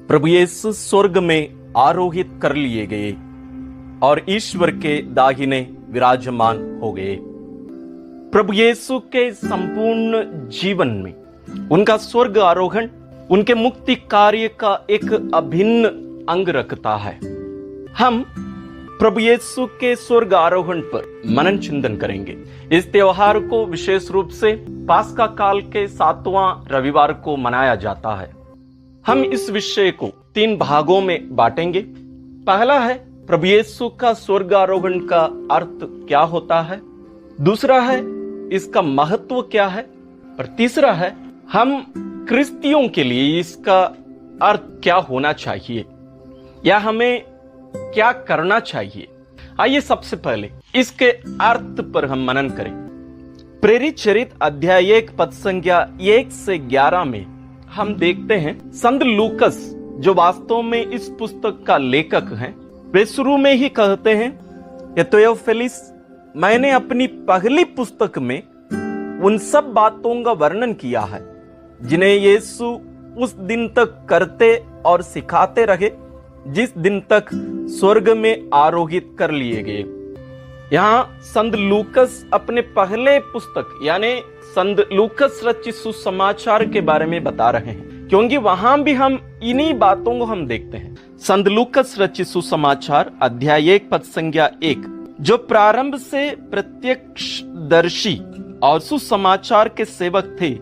प्रभु यीशु स्वर्ग में आरोहित कर लिए गए और ईश्वर के दाहिने विराजमान हो गए। प्रभु यीशु के संपूर्ण जीवन में उनका स्वर्ग आरोहण उनके मुक्ति कार्य का एक अभिन्न अंग रखता है। हम प्रभु यीशु के स्वर्ग आरोहण पर मनन चिंतन करेंगे। इस त्योहार को विशेष रूप से पास्का काल के 7वां रविवार को मनाया जाता है। हम इस विषय को 3 भागों में बांटेंगे। पहला है प्रभु यीशु का स्वर्ग आरोहण का अर्थ क्या होता है, दूसरा है इसका महत्व क्या है, और तीसरा है हम क्रिस्तियों के लिए इसका अर्थ क्या होना चाहिए या हमें क्या करना चाहिए। आइए सबसे पहले इसके अर्थ पर हम मनन करें। प्रेरित चरित्र अध्याय 1 पद संख्या 1 से 11 में हम देखते हैं संत लूकस जो वास्तव में इस पुस्तक का लेखक हैं, वे शुरू में ही कहते हैं, थियोफिलस, मैंने अपनी पहली पुस्तक में उन सब बातों का वर्णन किया है जिन्हें यीशु उस दिन तक करते और सिखाते रहे जिस दिन तक स्वर्ग में आरोहित कर लिए गए। यहाँ संत लूकस अपने पहले पुस्तक यानी संत लूकस रचित सुसमाचार के बारे में बता रहे हैं, क्योंकि वहां भी हम इन्हीं बातों को हम देखते हैं। संत लूकस रचित सुसमाचार अध्याय 1 पद संख्या 1, जो प्रारंभ से प्रत्यक्षदर्शी और सुसमाचार के सेवक थे,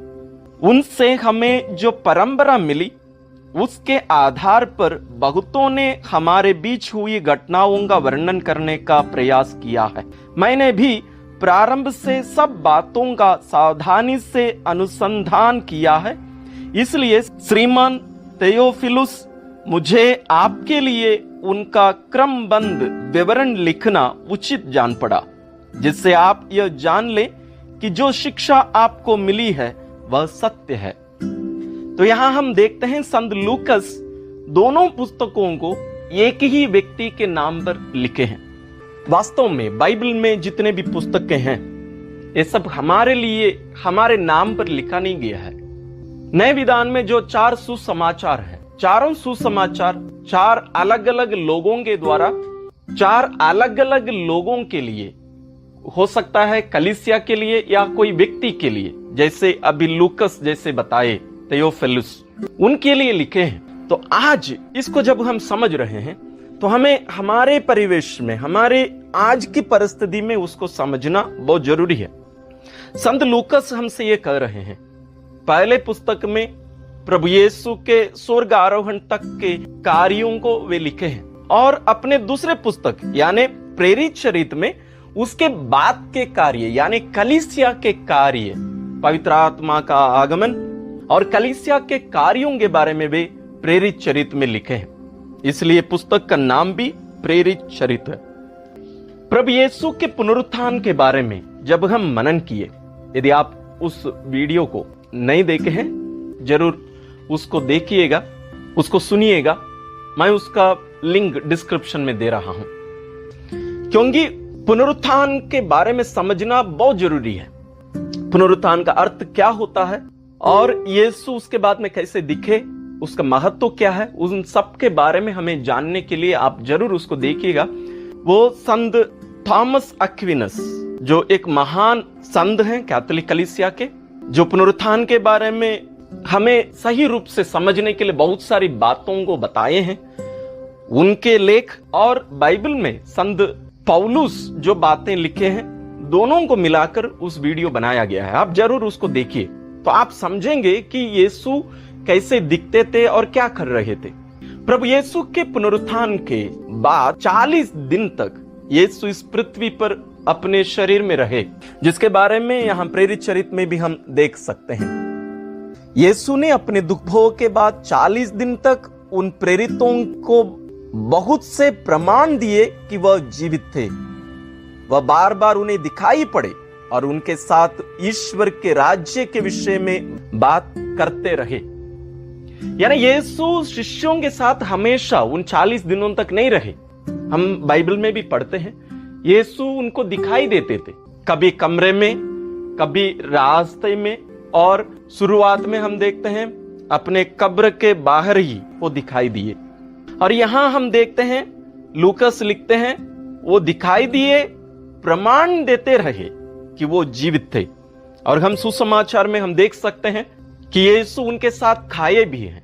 उनसे हमें जो परंपरा मिली उसके आधार पर बहुतों ने हमारे बीच हुई घटनाओं का वर्णन करने का प्रयास किया है। मैंने भी प्रारंभ से सब बातों का सावधानी से अनुसंधान किया है, इसलिए श्रीमान थियोफिलस, मुझे आपके लिए उनका क्रमबद्ध विवरण लिखना उचित जान पड़ा, जिससे आप यह जान लें कि जो शिक्षा आपको मिली है वह सत्य है। तो यहां हम देखते हैं संत लूकस दोनों पुस्तकों को एक ही व्यक्ति के नाम पर लिखे हैं। वास्तव में बाइबल में जितने भी पुस्तकें हैं ये सब हमारे लिए हमारे नाम पर लिखा नहीं गया है। नए विधान में जो 4 सुसमाचार है, चारों सुसमाचार 4 अलग अलग लोगों के द्वारा 4 अलग अलग लोगों के लिए, हो सकता है कलीसिया के लिए या कोई व्यक्ति के लिए, जैसे अभी लूकस जैसे बताए थियोफिलस, उनके लिए लिखे हैं। तो आज इसको जब हम समझ रहे हैं तो हमें हमारे परिवेश में, हमारे आज की परिस्थिति में उसको समझना बहुत जरूरी है। संत लूकस हमसे ये कह रहे हैं, पहले पुस्तक में प्रभु यीशु के स्वर्ग आरोहण तक के कार्यों को वे लिखे हैं, और अपने दूसरे पुस्तक यानी प्रेरित चरित्र में उसके बाद के कार्य यानी कलीसिया के कार्य, पवित्र आत्मा का आगमन और कलीसिया के कार्यों के बारे में वे प्रेरित चरित्र में लिखे हैं। इसलिए पुस्तक का नाम भी प्रेरित चरित्र है। प्रभु यीशु के पुनरुत्थान के बारे में जब हम मनन किए, यदि आप उस वीडियो को नहीं देखे हैं जरूर उसको देखिएगा, उसको सुनिएगा। मैं उसका लिंक डिस्क्रिप्शन में दे रहा हूं, क्योंकि पुनरुत्थान के बारे में समझना बहुत जरूरी है। पुनरुत्थान का अर्थ क्या होता है और यीशु उसके बाद में कैसे दिखे, उसका महत्व क्या है, उन सब के बारे में हमें जानने के लिए आप जरूर उसको देखिएगा। वो संत थॉमस एक्विनस जो एक महान संत हैं कैथोलिक कलीसिया के, जो पुनरुत्थान के बारे में हमें सही रूप से समझने के लिए बहुत सारी बातों को बताए हैं। उनके लेख और बाइबल में संत पौलुस जो बातें लिखे हैं, दोनों को मिलाकर उस वीडियो बनाया गया है। आप जरूर उसको देखिए तो आप समझेंगे कि यीशु कैसे दिखते थे और क्या कर रहे थे। प्रभु यीशु के पुनरुत्थान के बाद 40 दिन तक यीशु इस पृथ्वी पर अपने शरीर में रहे, जिसके बारे में यहां प्रेरित चरित्र में भी हम देख सकते हैं। यीशु ने अपने दुख भोग के बाद 40 दिन तक उन प्रेरितों को बहुत से प्रमाण दिए कि वह जीवित थे। वह बार बार उन्हें दिखाई पड़े और उनके साथ ईश्वर के राज्य के विषय में बात करते रहे। यानी यीशु शिष्यों के साथ हमेशा उन 40 दिनों तक नहीं रहे। हम बाइबल में भी पढ़ते हैं यीशु उनको दिखाई देते थे, कभी कमरे में, कभी रास्ते में, और शुरुआत में हम देखते हैं अपने कब्र के बाहर ही वो दिखाई दिए। और यहां हम देखते हैं, लूकस लिखते हैं, वो दिखाई दिए, प्रमाण देते रहे कि वो जीवित थे। और हम सुसमाचार में हम देख सकते हैं कि यीशु उनके साथ खाए भी हैं।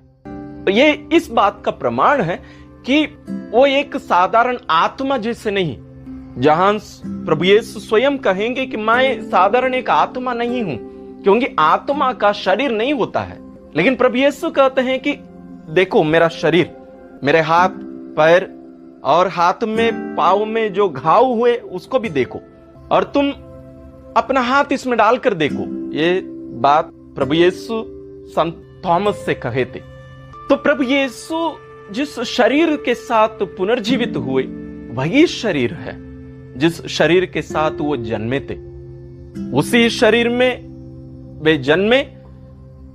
तो ये इस बात का प्रमाण है कि वो एक साधारण आत्मा जैसे नहीं, जहां प्रभु यीशु स्वयं कहेंगे कि मैं साधारण एक आत्मा नहीं हूं, क्योंकि आत्मा का शरीर नहीं होता है। लेकिन प्रभु यीशु कहते हैं कि देखो मेरा शरीर, मेरे हाथ पैर और हाथ में पांव में जो घाव हुए उसको भी देखो, और तुम अपना हाथ इसमें डालकर देखो। ये बात प्रभु यीशु संत थॉमस से कहे थे। तो प्रभु यीशु जिस शरीर के साथ पुनर्जीवित हुए, वही शरीर है जिस शरीर के साथ वो जन्मे थे। उसी शरीर में वे जन्मे,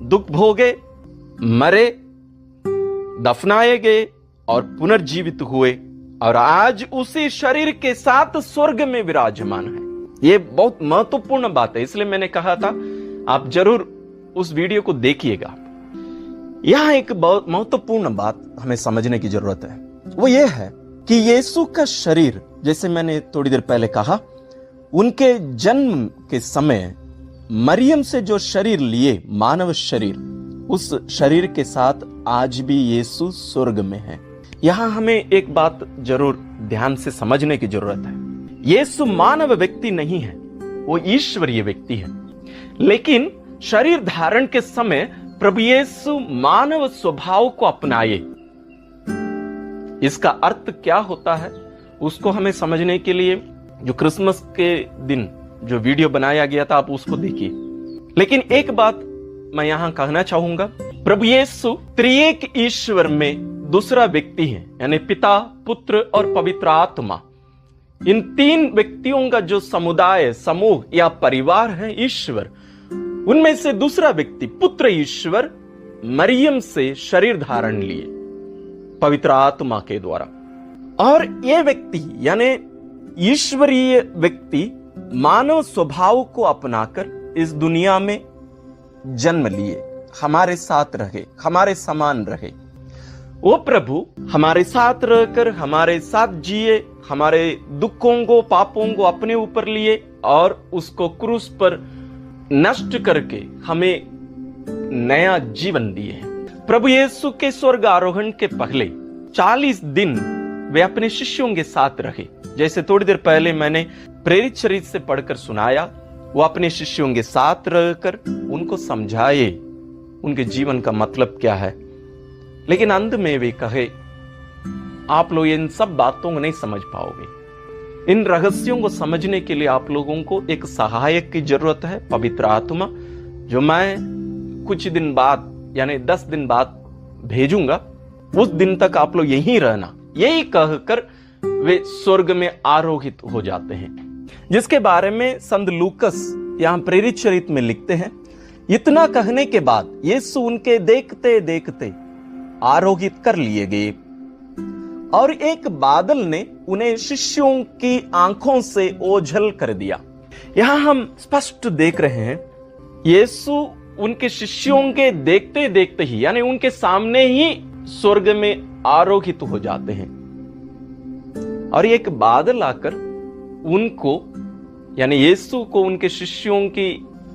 दुख भोगे, मरे, दफनाए गए और पुनर्जीवित हुए, और आज उसी शरीर के साथ स्वर्ग में विराजमान है। ये बहुत महत्वपूर्ण बात है, इसलिए मैंने कहा था आप जरूर उस वीडियो को देखिएगा। यहां एक बहुत महत्वपूर्ण बात हमें समझने की जरूरत है, वो ये है कि यीशु का शरीर, जैसे मैंने थोड़ी देर पहले कहा, उनके जन्म के समय मरियम से जो शरीर लिए, मानव शरीर, उस शरीर के साथ आज भी यीशु स्वर्ग में है। यहां हमें एक बात जरूर ध्यान से समझने की जरूरत है। यीशु मानव व्यक्ति नहीं है, वो ईश्वरीय व्यक्ति है। लेकिन शरीर धारण के समय प्रभु यीशु मानव स्वभाव को अपनाए। इसका अर्थ क्या होता है उसको हमें समझने के लिए जो क्रिसमस के दिन जो वीडियो बनाया गया था, आप उसको देखिए। लेकिन एक बात मैं यहां कहना चाहूंगा, प्रभु यीशु त्रिएक ईश्वर में दूसरा व्यक्ति है, यानी पिता, पुत्र और पवित्र आत्मा। इन तीन व्यक्तियों का जो समुदाय, समूह या परिवार है ईश्वर, उनमें से दूसरा व्यक्ति पुत्र ईश्वर मरियम से शरीर धारण लिए पवित्र आत्मा के द्वारा। और ये व्यक्ति यानी ईश्वरीय व्यक्ति मानव स्वभाव को अपनाकर इस दुनिया में जन्म लिए, हमारे साथ रहे, हमारे समान रहे। वो प्रभु हमारे साथ रहकर हमारे साथ जिए, हमारे दुखों को, पापों को अपने ऊपर लिए और उसको क्रूस पर नष्ट करके हमें नया जीवन दिए। प्रभु यीशु के स्वर्ग आरोहण के पहले 40 दिन वे अपने शिष्यों के साथ रहे। जैसे थोड़ी देर पहले मैंने प्रेरित चरित्र से पढ़कर सुनाया, वो अपने शिष्यों के साथ रहकर उनको समझाए उनके जीवन का मतलब क्या है। लेकिन अंत में वे कहे, आप लोग इन सब बातों को नहीं समझ पाओगे। इन रहस्यों को समझने के लिए आप लोगों को एक सहायक की जरूरत है, पवित्र आत्मा, जो मैं कुछ दिन बाद यानी 10 दिन बाद भेजूंगा। उस दिन तक आप लोग यहीं रहना। यही कहकर वे स्वर्ग में आरोहित हो जाते हैं, जिसके बारे में संत लूकस यहां प्रेरित चरित्र में लिखते हैं। इतना कहने के बाद यीशु उनके देखते देखते आरोहित कर लिए गए, और एक बादल ने उन्हें शिष्यों की आंखों से ओझल कर दिया। यहां हम स्पष्ट देख रहे हैं, यीशु उनके शिष्यों के देखते देखते ही यानी उनके सामने ही स्वर्ग में आरोहित हो जाते हैं, और एक बादल आकर उनको यानी यीशु को उनके शिष्यों की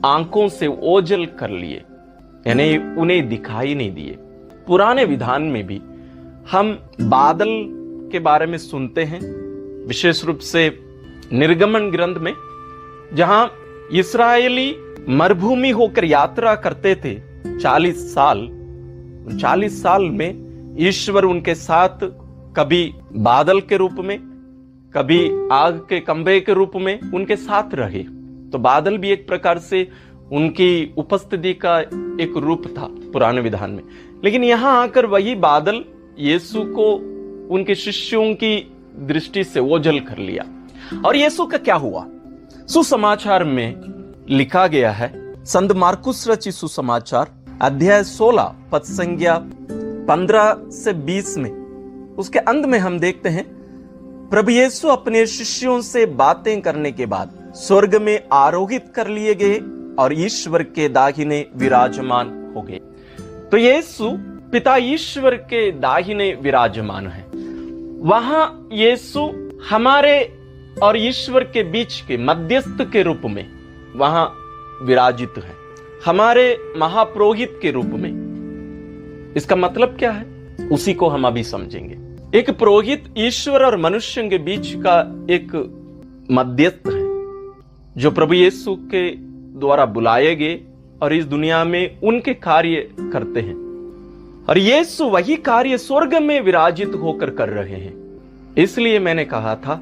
आंखों से ओझल कर लिए, यानी उन्हें दिखाई नहीं दिए। पुराने विधान में भी हम बादल के बारे में सुनते हैं, विशेष रूप से निर्गमन ग्रंथ में, जहां इस्राएली मरुभूमि होकर यात्रा करते थे 40 साल। 40 साल में ईश्वर उनके साथ कभी बादल के रूप में, कभी आग के खंभे के रूप में उनके साथ रहे। तो बादल भी एक प्रकार से उनकी उपस्थिति का एक रूप था पुराने विधान में। लेकिन यहां आकर वही बादल यीशु को उनके शिष्यों की दृष्टि से ओझल कर लिया। और यीशु का क्या हुआ? सुसमाचार में लिखा गया है, संत मार्कुस रचित सुसमाचार अध्याय 16 पद संख्या 15 से 20 में, उसके अंत में हम देखते हैं, प्रभु यीशु अपने शिष्यों से बातें करने के बाद स्वर्ग में आरोहित कर लिए गए और ईश्वर के दाहिने विराजमान हो गए। तो यीशु पिता ईश्वर के दाहिने विराजमान है। वहां यीशु हमारे और ईश्वर के बीच के मध्यस्थ के रूप में वहां विराजित है, हमारे महापुरोहित के रूप में। इसका मतलब क्या है, उसी को हम अभी समझेंगे। एक पुरोहित ईश्वर और मनुष्य के बीच का एक मध्यस्थ है, जो प्रभु यीशु के द्वारा बुलाए गए और इस दुनिया में उनके कार्य करते हैं। और यीशु वही कार्य स्वर्ग में विराजित होकर कर रहे हैं। इसलिए मैंने कहा था,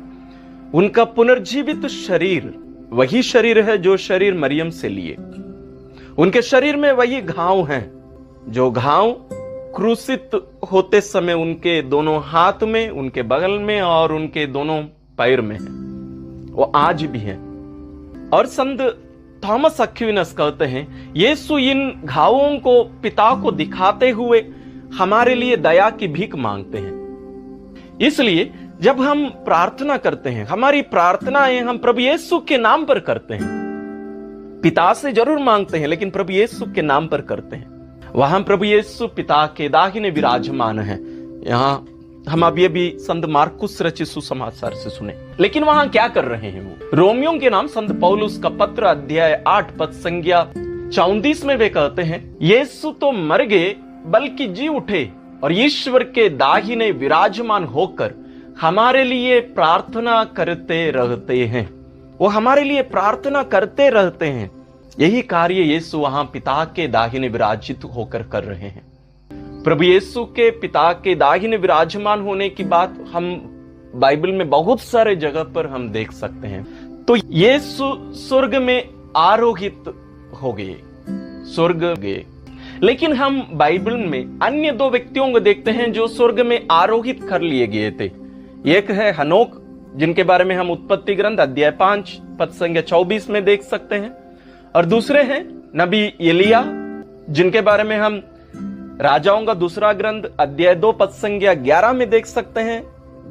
उनका पुनर्जीवित शरीर वही शरीर है जो शरीर मरियम से लिए। उनके शरीर में वही घाव हैं, जो घाव क्रूसित होते समय उनके दोनों हाथ में, उनके बगल में और उनके दोनों पैर में है, वो आज भी है। और संत थॉमस एक्विनस कहते हैं, यीशु इन घावों को पिता को दिखाते हुए हमारे लिए दया की भीख मांगते हैं। इसलिए जब हम प्रार्थना करते हैं, हमारी प्रार्थनाएं हम प्रभु यीशु के नाम पर करते हैं। पिता से जरूर मांगते हैं, लेकिन प्रभु यीशु के नाम पर करते हैं। वहां प्रभु यीशु पिता के दाहिने विराजमान है। यहां हम अभी संत मार्कुस रचित सुसमाचार से सुने। लेकिन वहां क्या कर रहे हैं वो? रोमियों के नाम संत पौलुस का पत्र अध्याय 8 पद संज्ञा 34 में वे कहते हैं, यीशु तो मर गए बल्कि जी उठे और ईश्वर के दाहिने विराजमान होकर हमारे लिए प्रार्थना करते रहते हैं। वो हमारे लिए प्रार्थना करते रहते हैं। यही कार्य यीशु वहां पिता के दाहिने विराजित होकर कर रहे हैं। प्रभु यीशु के पिता के दाहिने विराजमान होने की बात हम बाइबल में बहुत सारे जगह पर हम देख सकते हैं। तो यीशु स्वर्ग में आरोहित हो गए, स्वर्ग गए। लेकिन हम बाइबल में अन्य दो व्यक्तियों को देखते हैं जो स्वर्ग में आरोहित कर लिए गए थे। एक है हनोक, जिनके बारे में हम उत्पत्ति ग्रंथ अध्याय 5 पद संख्या 24 में देख सकते हैं। और दूसरे हैं नबी एलिया, जिनके बारे में हम राजाओं का दूसरा ग्रंथ अध्याय 2 पद संख्या 11 में देख सकते हैं,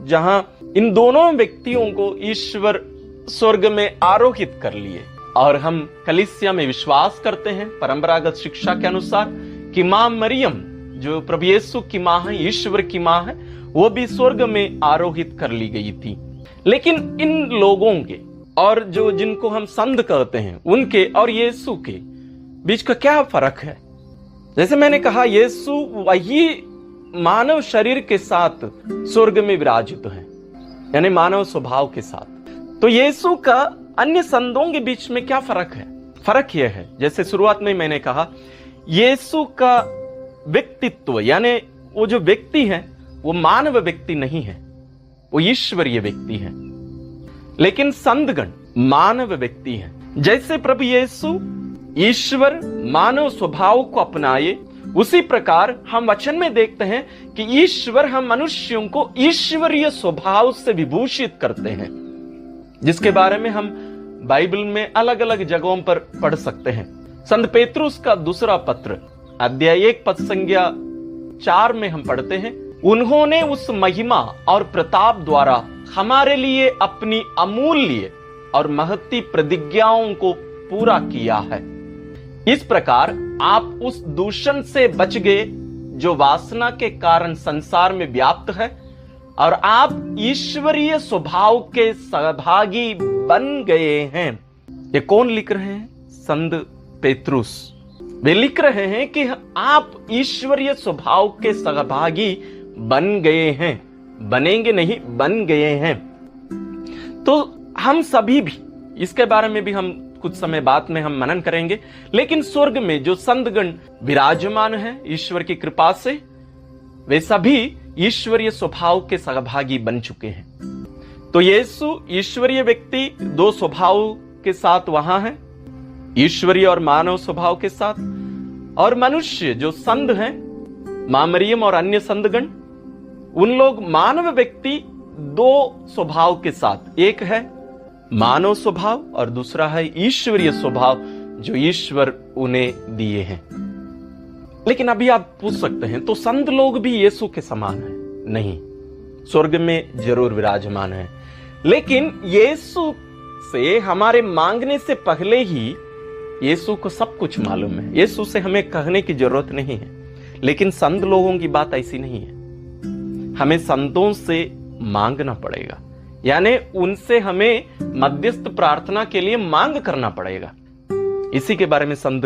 जहां इन दोनों व्यक्तियों को ईश्वर स्वर्ग में आरोहित कर लिए। और हम कलीसिया में विश्वास करते हैं परंपरागत शिक्षा के अनुसार कि मां मरियम, जो प्रभु यीशु की मां है, ईश्वर की मां है, वो भी स्वर्ग में आरोहित कर ली गई थी। लेकिन इन लोगों के और जो जिनको हम संत कहते हैं, उनके और यीशु के बीच का क्या फर्क है? जैसे मैंने कहा, यीशु वही मानव शरीर के साथ स्वर्ग में विराजित है, यानी मानव स्वभाव के साथ। तो यीशु का अन्य संतों के बीच में क्या फर्क है? फर्क यह है, जैसे शुरुआत में मैंने कहा, यीशु का व्यक्तित्व, यानी वो जो व्यक्ति है वो मानव व्यक्ति नहीं है, वो ईश्वरीय व्यक्ति है। लेकिन संतगण मानव व्यक्ति हैं। जैसे प्रभु यीशु ईश्वर मानव स्वभाव को अपनाए, उसी प्रकार हम वचन में देखते हैं कि ईश्वर हम मनुष्यों को ईश्वरीय स्वभाव से विभूषित करते हैं, जिसके बारे में हम बाइबल में अलग अलग जगहों पर पढ़ सकते हैं। संत पेतरुस का दूसरा पत्र अध्याय 1 पद संज्ञा 4 में हम पढ़ते हैं, उन्होंने उस महिमा और प्रताप द्वारा हमारे लिए अपनी अमूल्य और महती प्रतिज्ञाओं को पूरा किया है। इस प्रकार आप उस दूषण से बच गए जो वासना के कारण संसार में व्याप्त है, और आप ईश्वरीय स्वभाव के सहभागी बन गए हैं। ये कौन लिख रहे हैं? संत पेतरुस। वे लिख रहे हैं कि आप ईश्वरीय स्वभाव के सहभागी बन गए हैं, बनेंगे नहीं, बन गए हैं। तो हम सभी भी, इसके बारे में भी हम कुछ समय बाद में हम मनन करेंगे। लेकिन स्वर्ग में जो संतगण विराजमान है ईश्वर की कृपा से, वे सभी ईश्वरीय स्वभाव के सहभागी बन चुके हैं। तो यीशु ईश्वरीय व्यक्ति दो स्वभाव के साथ वहां है, ईश्वरीय और मानव स्वभाव के साथ। और मनुष्य जो संत हैं, मां मरियम और अन्य संतगण, उन लोग मानव व्यक्ति दो स्वभाव के साथ, एक है मानव स्वभाव और दूसरा है ईश्वरीय स्वभाव जो ईश्वर उन्हें दिए हैं। लेकिन अभी आप पूछ सकते हैं, तो संत लोग भी यीशु के समान है? नहीं, स्वर्ग में जरूर विराजमान है, लेकिन यीशु से हमारे मांगने से पहले ही यीशु को सब कुछ मालूम है। यीशु से हमें कहने की जरूरत नहीं है। लेकिन संत लोगों की बात ऐसी नहीं है। हमें संतों से मांगना पड़ेगा, यानी उनसे हमें मध्यस्थ प्रार्थना के लिए मांग करना पड़ेगा। इसी के बारे में संत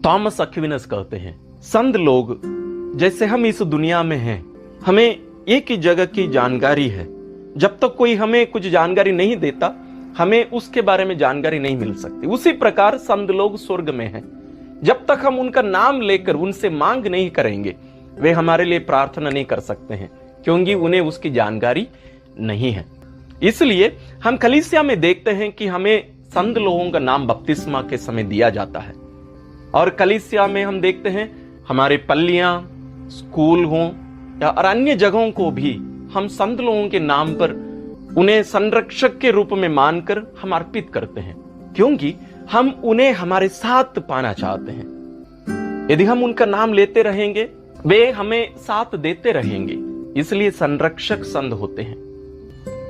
थॉमस एक्विनस कहते हैं, संत लोग जैसे हम इस दुनिया में हैं, हमें एक ही जगह की जानकारी है। जब तक कोई हमें कुछ जानकारी नहीं देता, हमें उसके बारे में जानकारी नहीं मिल सकती। उसी प्रकार संत लोग स्वर्ग में हैं। जब तक हम उनका नाम लेकर उनसे मांग नहीं करेंगे, वे हमारे लिए प्रार्थना नहीं कर सकते हैं, क्योंकि उन्हें उसकी जानकारी नहीं है। इसलिए हम कलीसिया में देखते हैं कि हमें संत लोगों का नाम बपतिस्मा के समय दिया जाता है। और कलीसिया में हम देखते हैं हमारे पल्लियां, स्कूल हों या अन्य जगहों को भी हम संत लोगों के नाम पर उन्हें संरक्षक के रूप में मानकर हम अर्पित करते हैं, क्योंकि हम उन्हें हमारे साथ पाना चाहते हैं। यदि हम उनका नाम लेते रहेंगे, वे हमें साथ देते रहेंगे। इसलिए संरक्षक संत होते हैं,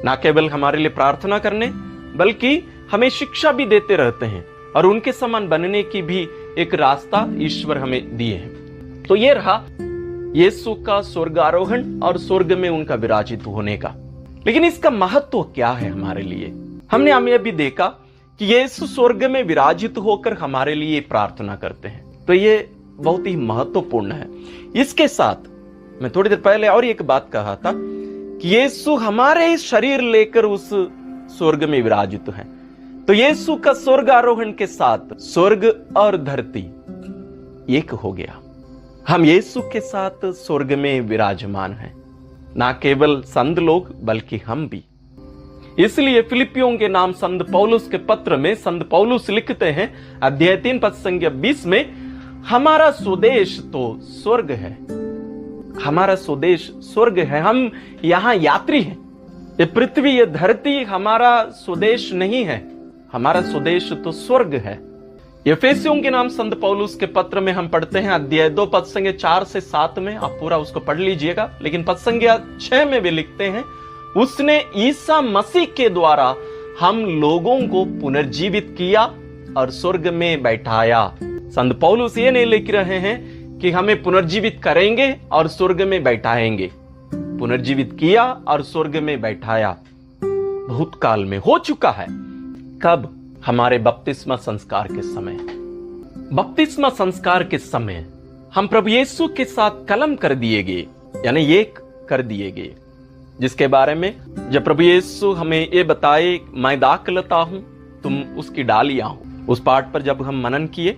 ना केवल हमारे लिए प्रार्थना करने, बल्कि हमें शिक्षा भी देते रहते हैं और उनके समान बनने की भी एक रास्ता ईश्वर हमें दिए हैं। तो ये रहा यीशु का स्वर्गारोहण और स्वर्ग में उनका विराजित होने का। लेकिन इसका महत्व क्या है हमारे लिए? हमने हमें अभी देखा कि यीशु स्वर्ग में विराजित होकर हमारे लिए प्रार्थना करते हैं, तो ये बहुत ही महत्वपूर्ण है। इसके साथ मैं थोड़ी देर पहले और एक बात कहा था कि यीशु हमारे शरीर लेकर उस स्वर्ग में विराजित है। तो यीशु का स्वर्ग आरोहण के साथ स्वर्ग और धरती एक हो गया। हम यीशु के साथ स्वर्ग में विराजमान हैं, ना केवल संत लोग बल्कि हम भी। इसलिए फिलिपियों के नाम संत पौलुस के पत्र में संत पौलुस लिखते हैं, अध्याय 3 पद संख्या 20 में, हमारा स्वदेश तो स्वर्ग है। हमारा स्वदेश स्वर्ग है। हम यहां यात्री हैं। ये पृथ्वी, ये धरती हमारा स्वदेश नहीं है। हमारा स्वदेश तो स्वर्ग है। एफेसियों के नाम संत पौलुस के पत्र में हम पढ़ते हैं, अध्याय 2 पद संख्या 4 से 7 में। आप पूरा उसको पढ़ लीजिएगा। लेकिन पद संख्या 6 में वे लिखते हैं, उसने ईसा मसीह के द्वारा हम लोगों को पुनर्जीवित किया और स्वर्ग में बैठाया। संत पौलुस ये नहीं लिख रहे हैं कि हमें पुनर्जीवित करेंगे और स्वर्ग में बैठाएंगे। पुनर्जीवित किया और स्वर्ग में बैठाया भूतकाल में हो चुका है। कब? हमारे बपतिस्मा संस्कार के समय। बपतिस्मा संस्कार के समय हम प्रभु यीशु के साथ कलम कर दिए गए, यानी एक कर दिए गए, जिसके बारे में जब प्रभु यीशु हमें ये बताए, मैं दाखलता हूं, तुम उसकी डालियां हो। उस पाठ पर जब हम मनन किए,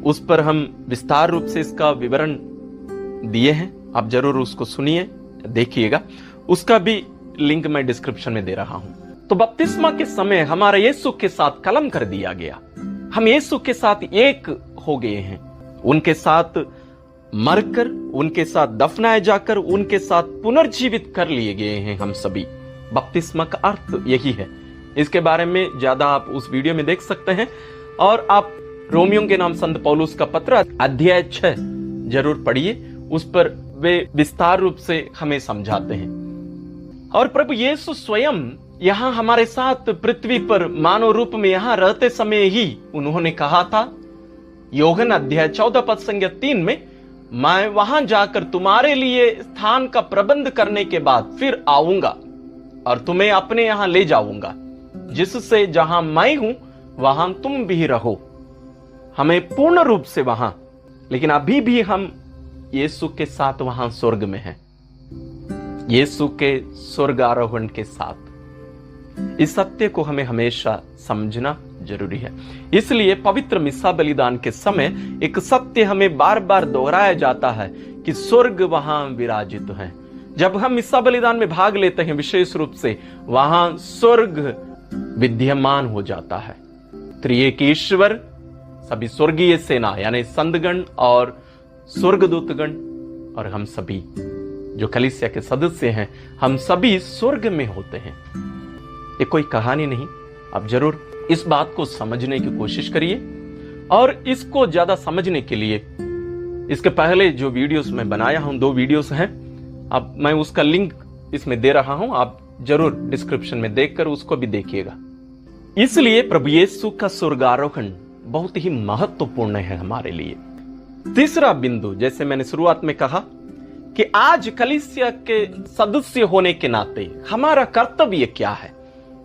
उस पर हम विस्तार रूप से इसका विवरण दिए हैं। आप जरूर उसको सुनिए, देखिएगा। उसका भी लिंक मैं डिस्क्रिप्शन में दे रहा हूं। तो बपतिस्मा के समय हमारा यीशु के साथ कलम कर दिया गया। हम यीशु के साथ एक हो गए हैं। उनके साथ मरकर, उनके साथ दफनाए जाकर, उनके साथ पुनर्जीवित कर लिए गए हैं हम सभी। बपतिस्मा का अर्थ यही है। इसके बारे में ज्यादा आप उस वीडियो में देख सकते हैं। और आप रोमियों के नाम संत पौलुस का पत्र अध्याय 6 जरूर पढ़िए। उस पर वे विस्तार रूप से हमें समझाते हैं। और प्रभु यीशु स्वयं यहां हमारे साथ पृथ्वी पर मानव रूप में यहां रहते समय ही उन्होंने कहा था, यूहन्ना अध्याय 14 पद संख्या 3 में, मैं वहां जाकर तुम्हारे लिए स्थान का प्रबंध करने के बाद फिर आऊंगा और तुम्हें अपने यहां ले जाऊंगा, जिससे जहां मैं हूं वहां तुम भी रहो। हमें पूर्ण रूप से वहां, लेकिन अभी भी हम यीशु के साथ वहां स्वर्ग में हैं, यीशु के स्वर्ग आरोहण के साथ। इस सत्य को हमें हमेशा समझना जरूरी है। इसलिए पवित्र मिस्सा बलिदान के समय एक सत्य हमें बार बार दोहराया जाता है कि स्वर्ग वहां विराजित है। जब हम मिस्सा बलिदान में भाग लेते हैं, विशेष रूप से वहां स्वर्ग विद्यमान हो जाता है। त्रिएक ईश्वर, सभी स्वर्गीय सेना यानी संतगण और स्वर्गदूतगण और हम सभी जो कलीसिया के सदस्य हैं, हम सभी स्वर्ग में होते हैं। ये कोई कहानी नहीं। आप जरूर इस बात को समझने की कोशिश करिए। और इसको ज्यादा समझने के लिए इसके पहले जो वीडियोस मैं बनाया हूं, 2 वीडियोस हैं, अब मैं उसका लिंक इसमें दे रहा हूं। आप जरूर डिस्क्रिप्शन में देखकर उसको भी देखिएगा। इसलिए प्रभु यीशु का स्वर्गारोहण बहुत ही महत्वपूर्ण है हमारे लिए। तीसरा बिंदु, जैसे मैंने शुरुआत में कहा कि आज कलीसिया के सदस्य होने के नाते हमारा कर्तव्य क्या है।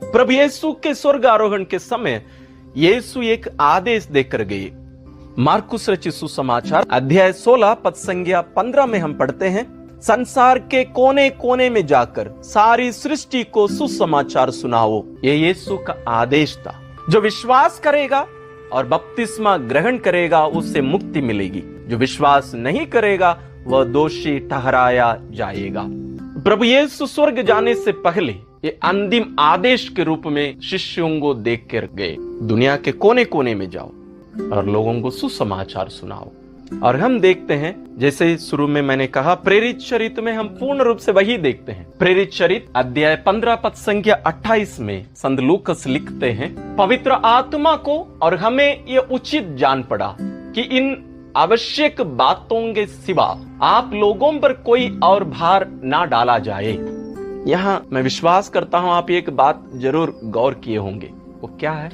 प्रभु यीशु के स्वर्ग आरोहण के समय यीशु एक आदेश देकर गए। मार्कुस रचित सुसमाचार अध्याय 16 पद संज्ञा 15 में हम पढ़ते हैं, संसार के कोने कोने में जाकर सारी सृष्टि को सुसमाचार सुनाओ। ये यीशु का आदेश था। जो विश्वास करेगा और बपतिस्मा ग्रहण करेगा उससे मुक्ति मिलेगी, जो विश्वास नहीं करेगा वह दोषी ठहराया जाएगा। प्रभु यीशु स्वर्ग जाने से पहले ये अंतिम आदेश के रूप में शिष्यों को देख कर गए, दुनिया के कोने कोने में जाओ और लोगों को सुसमाचार सुनाओ। और हम देखते हैं, जैसे शुरू में मैंने कहा, प्रेरित चरित्र में हम पूर्ण रूप से वही देखते हैं। प्रेरित चरित्र अध्याय 15 पद संख्या 28 में संत लूकस लिखते हैं, पवित्र आत्मा को और हमें ये उचित जान पड़ा कि इन आवश्यक बातों के सिवा आप लोगों पर कोई और भार ना डाला जाए। यहाँ मैं विश्वास करता हूं आप एक बात जरूर गौर किए होंगे, वो क्या है?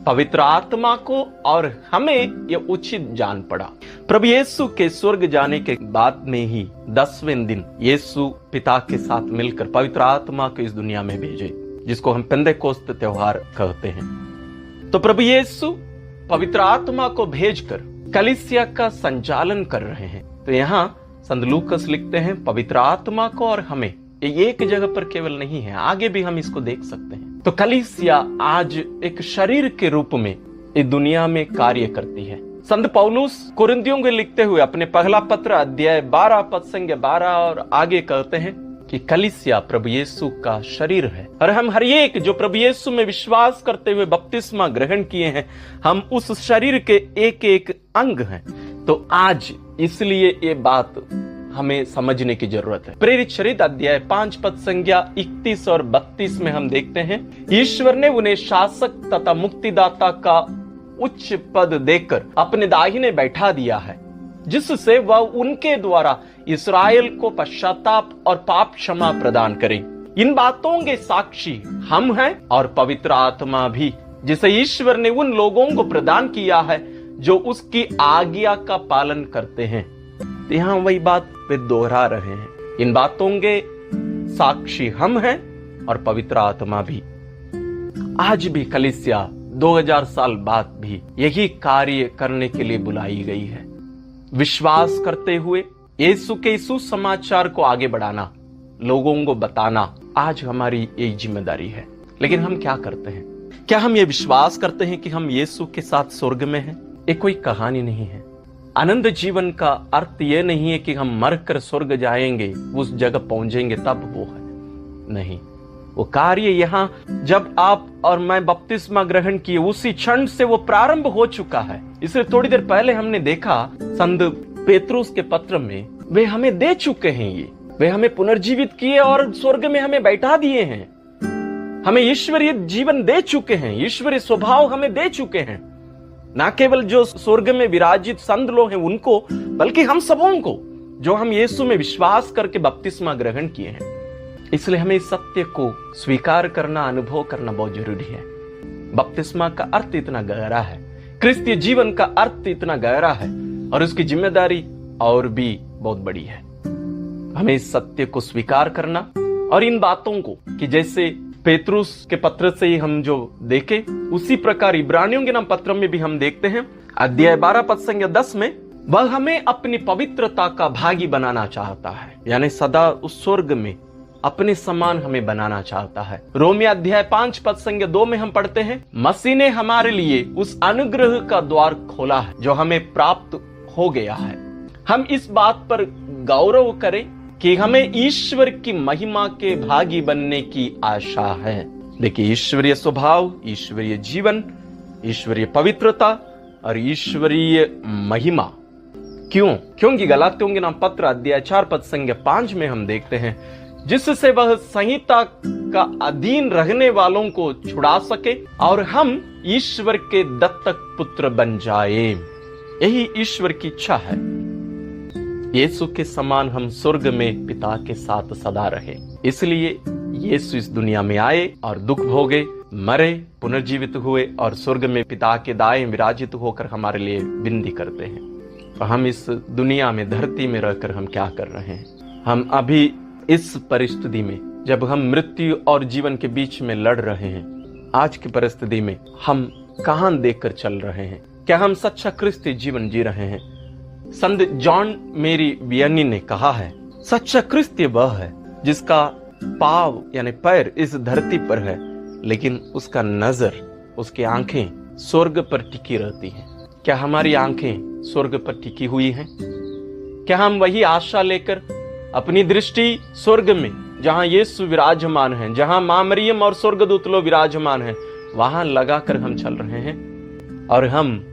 पवित्र आत्मा को और हमें ये उचित जान पड़ा। प्रभु यीशु के स्वर्ग जाने के बाद में ही 10वें दिन यीशु पिता के साथ मिलकर पवित्र आत्मा को इस दुनिया में भेजे, जिसको हम पेंतेकोस्त त्योहार कहते हैं। तो प्रभु यीशु पवित्र आत्मा को भेजकर कलीसिया का संचालन कर रहे हैं। तो यहाँ संत लूकस लिखते हैं, पवित्र आत्मा को और हमें, ये एक जगह पर केवल नहीं है, आगे भी हम इसको देख सकते हैं। तो कलीसिया आज एक शरीर के रूप में इस दुनिया में कार्य करती है। संत पौलुस कुरिन्थियों को लिखते हुए अपने पहला पत्र अध्याय 12 पद संख्या 12 और आगे कहते हैं कि कलीसिया प्रभु यीशु का शरीर है और हम हर एक जो प्रभु यीशु में विश्वास करते हुए बपतिस्मा ग्रहण किए हैं, हम उस शरीर के एक एक अंग हैं। तो आज इसलिए ये बात हमें समझने की जरूरत है। प्रेरित चरित्र अध्याय 5 पद संज्ञा 31 और 32 में हम देखते हैं, ईश्वर ने उन्हें शासक तथा मुक्तिदाता का उच्च पद देकर अपने दाहिने बैठा दिया है, जिससे वह उनके द्वारा इस्राएल को पश्चाताप और पाप क्षमा प्रदान करे। इन बातों के साक्षी हम हैं और पवित्र आत्मा भी, जिसे ईश्वर ने उन लोगों को प्रदान किया है जो उसकी आज्ञा का पालन करते हैं। तो यहाँ वही बात वे दोहरा रहे हैं, इन बातों के साक्षी हम हैं और पवित्र आत्मा भी। आज भी कलीसिया 2000 साल बाद भी यही कार्य करने के लिए बुलाई गई है। विश्वास करते हुए यीशु के सुसमाचार को आगे बढ़ाना, लोगों को बताना आज हमारी एक जिम्मेदारी है। लेकिन हम क्या करते हैं? क्या हम ये विश्वास करते हैं कि हम यीशु के साथ स्वर्ग में हैं? ये कोई कहानी नहीं है। आनंद जीवन का अर्थ ये नहीं है कि हम मरकर स्वर्ग जाएंगे, उस जगह पहुंचेंगे तब वो है, नहीं। वो कार्य यहाँ जब आप और मैं बपतिस्मा ग्रहण किए उसी क्षण से वो प्रारंभ हो चुका है। इसलिए थोड़ी देर पहले हमने देखा संत पेतरुस के पत्र में वे हमें दे चुके हैं, ये वे हमें पुनर्जीवित किए और स्वर्ग में हमें बैठा दिए हैं। हमें ईश्वरीय जीवन दे चुके हैं, ईश्वरीय स्वभाव हमें दे चुके हैं। ना केवल जो स्वर्ग में विराजित संत लोग हैं उनको, बल्कि हम सबों को जो हम यीशु में विश्वास करके बपतिस्मा ग्रहण किए हैं। इसलिए हमें इस सत्य को स्वीकार करना, अनुभव करना बहुत जरूरी है। बपतिस्मा का अर्थ इतना गहरा है, क्रिस्तीय जीवन का अर्थ इतना गहरा है और उसकी जिम्मेदारी और भी बहुत बड़ी है। हमें इस सत्य को स्वीकार करना और इन बातों को कि जैसे पेतरुस के पत्र से ही हम जो देखे, उसी प्रकार इब्रानियों के नाम पत्र में भी हम देखते हैं अध्याय 12 पद संख्या 10 में, वह हमें अपनी पवित्रता का भागी बनाना चाहता है, यानी सदा उस स्वर्ग में अपने समान हमें बनाना चाहता है। रोमी अध्याय 5 पद संख्या 2 में हम पढ़ते हैं, मसीह ने हमारे लिए उस अनुग्रह का द्वार खोला है जो हमें प्राप्त हो गया है। हम इस बात पर गौरव करें कि हमें ईश्वर की महिमा के भागी बनने की आशा है। देखिए, ईश्वरीय स्वभाव, ईश्वरीय जीवन, ईश्वरीय पवित्रता और ईश्वरीय महिमा। क्यों? क्योंकि गलातियों के नाम पत्र अध्याय 4 पद संख्या 5 में हम देखते हैं, जिससे वह संहिता का अधीन रहने वालों को छुड़ा सके और हम ईश्वर के दत्तक पुत्र बन जाए। यही ईश्वर की इच्छा है, यीशु के समान हम स्वर्ग में पिता के साथ सदा रहे। इसलिए यीशु इस दुनिया में आए और दुख भोगे, मरे, पुनर्जीवित हुए और स्वर्ग में पिता के दाएं विराजित होकर हमारे लिए विनती करते हैं। तो हम इस दुनिया में, धरती में रहकर हम क्या कर रहे हैं? हम अभी इस परिस्थिति में, जब हम मृत्यु और जीवन के बीच में लड़ रहे हैं, आज की परिस्थिति में हम कहां देखकर चल रहे हैं? क्या हम सच्चा क्रिस्ती जीवन जी रहे हैं? संत जॉन मेरी वियनी ने कहा है, सच्चा क्रिस्ती वह है जिसका पाव यानी पैर इस धरती पर है, लेकिन उसका नजर, उसकी आंखें स्वर्ग पर टिकी रहती हैं। क्या हमारी आंखें स्वर्ग पर टिकी हुई हैं? क्या हम वही आशा लेकर अपनी दृष्टि स्वर्ग में, जहां यीशु विराजमान हैं, जहां मां मरियम और स्वर्गदूत लोग विराजमान हैं, वहां लगाकर हम चल रहे हैं? और हम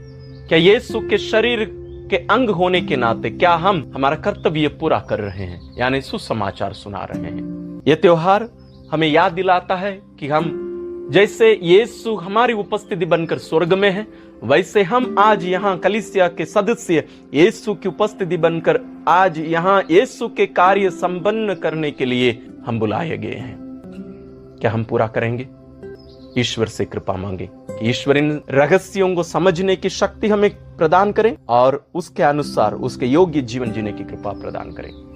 क्या यीशु के शरीर के अंग होने के नाते क्या हम हमारा कर्तव्य पूरा कर रहे हैं, यानी सुसमाचार सुना रहे हैं? यह त्योहार हमें याद दिलाता है कि हम जैसे यीशु हमारी उपस्थिति बनकर स्वर्ग में है, वैसे हम आज यहाँ कलीसिया के सदस्य यीशु की उपस्थिति बनकर आज यहाँ यीशु के कार्य संपन्न करने के लिए हम बुलाए गए हैं। क्या हम पूरा करेंगे? ईश्वर से कृपा मांगे कि ईश्वर इन रहस्यों को समझने की शक्ति हमें प्रदान करें और उसके अनुसार उसके योग्य जीवन जीने की कृपा प्रदान करें।